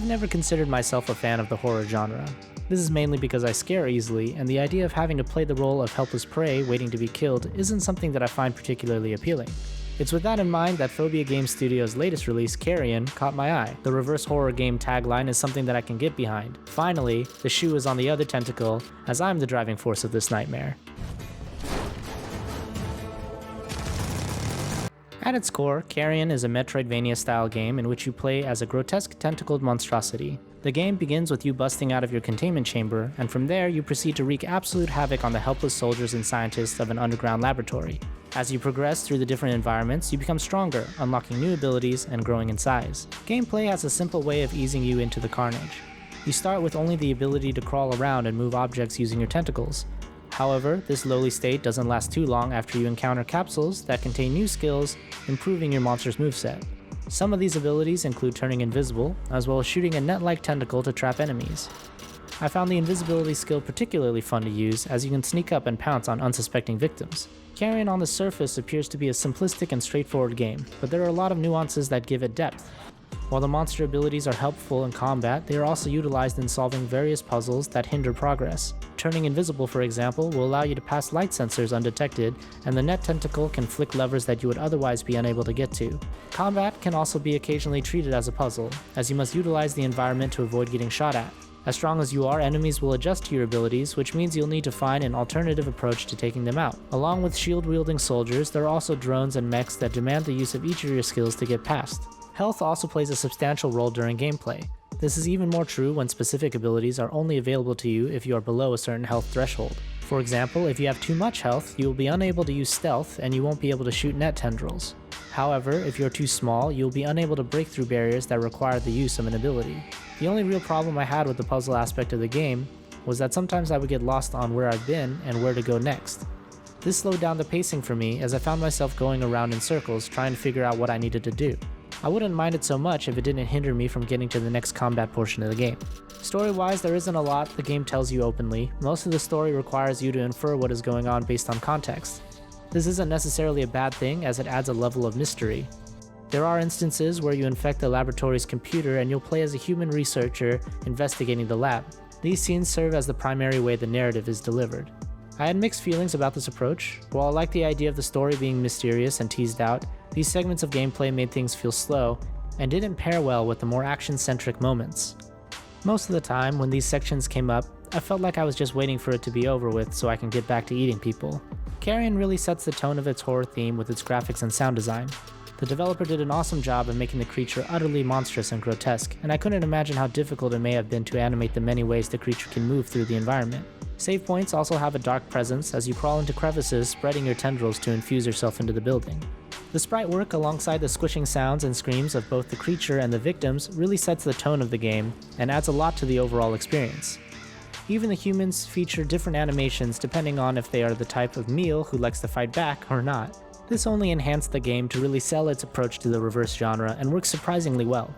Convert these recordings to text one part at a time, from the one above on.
never considered myself a fan of the horror genre. This is mainly because I scare easily, and the idea of having to play the role of helpless prey waiting to be killed isn't something that I find particularly appealing. It's with that in mind that Phobia Game Studios' latest release, Carrion, caught my eye. The reverse horror game tagline is something that I can get behind. Finally, the shoe is on the other tentacle, as I'm the driving force of this nightmare. At its core, Carrion is a Metroidvania-style game in which you play as a grotesque tentacled monstrosity. The game begins with you busting out of your containment chamber, and from there you proceed to wreak absolute havoc on the helpless soldiers and scientists of an underground laboratory. As you progress through the different environments, you become stronger, unlocking new abilities and growing in size. Gameplay has a simple way of easing you into the carnage. You start with only the ability to crawl around and move objects using your tentacles. However, this lowly state doesn't last too long after you encounter capsules that contain new skills, improving your monster's moveset. Some of these abilities include turning invisible, as well as shooting a net-like tentacle to trap enemies. I found the invisibility skill particularly fun to use, as you can sneak up and pounce on unsuspecting victims. Carrion on the surface appears to be a simplistic and straightforward game, but there are a lot of nuances that give it depth. While the monster abilities are helpful in combat, they are also utilized in solving various puzzles that hinder progress. Turning invisible, for example, will allow you to pass light sensors undetected, and the net tentacle can flick levers that you would otherwise be unable to get to. Combat can also be occasionally treated as a puzzle, as you must utilize the environment to avoid getting shot at. As strong as you are, enemies will adjust to your abilities, which means you'll need to find an alternative approach to taking them out. Along with shield-wielding soldiers, there are also drones and mechs that demand the use of each of your skills to get past. Health also plays a substantial role during gameplay. This is even more true when specific abilities are only available to you if you are below a certain health threshold. For example, if you have too much health, you will be unable to use stealth and you won't be able to shoot net tendrils. However, if you're too small, you'll be unable to break through barriers that require the use of an ability. The only real problem I had with the puzzle aspect of the game was that sometimes I would get lost on where I've been and where to go next. This slowed down the pacing for me as I found myself going around in circles trying to figure out what I needed to do. I wouldn't mind it so much if it didn't hinder me from getting to the next combat portion of the game. Story-wise, there isn't a lot the game tells you openly. Most of the story requires you to infer what is going on based on context. This isn't necessarily a bad thing, as it adds a level of mystery. There are instances where you infect the laboratory's computer and you'll play as a human researcher investigating the lab. These scenes serve as the primary way the narrative is delivered. I had mixed feelings about this approach. While I liked the idea of the story being mysterious and teased out, these segments of gameplay made things feel slow and didn't pair well with the more action-centric moments. Most of the time, when these sections came up, I felt like I was just waiting for it to be over with so I can get back to eating people. Carrion really sets the tone of its horror theme with its graphics and sound design. The developer did an awesome job of making the creature utterly monstrous and grotesque, and I couldn't imagine how difficult it may have been to animate the many ways the creature can move through the environment. Save points also have a dark presence as you crawl into crevices, spreading your tendrils to infuse yourself into the building. The sprite work alongside the squishing sounds and screams of both the creature and the victims really sets the tone of the game and adds a lot to the overall experience. Even the humans feature different animations depending on if they are the type of meal who likes to fight back or not. This only enhanced the game to really sell its approach to the reverse genre and works surprisingly well.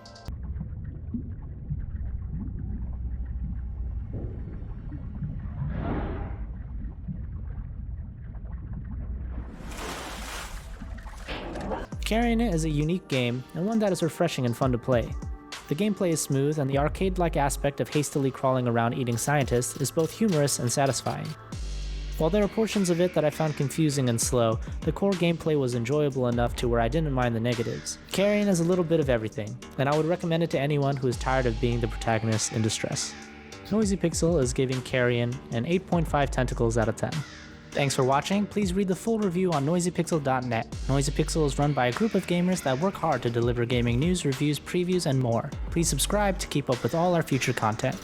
Carrion is a unique game, and one that is refreshing and fun to play. The gameplay is smooth, and the arcade-like aspect of hastily crawling around eating scientists is both humorous and satisfying. While there are portions of it that I found confusing and slow, the core gameplay was enjoyable enough to where I didn't mind the negatives. Carrion is a little bit of everything, and I would recommend it to anyone who is tired of being the protagonist in distress. Noisy Pixel is giving Carrion an 8.5 tentacles out of 10. Thanks for watching. Please read the full review on noisypixel.net. Noisy Pixel is run by a group of gamers that work hard to deliver gaming news, reviews, previews, and more. Please subscribe to keep up with all our future content.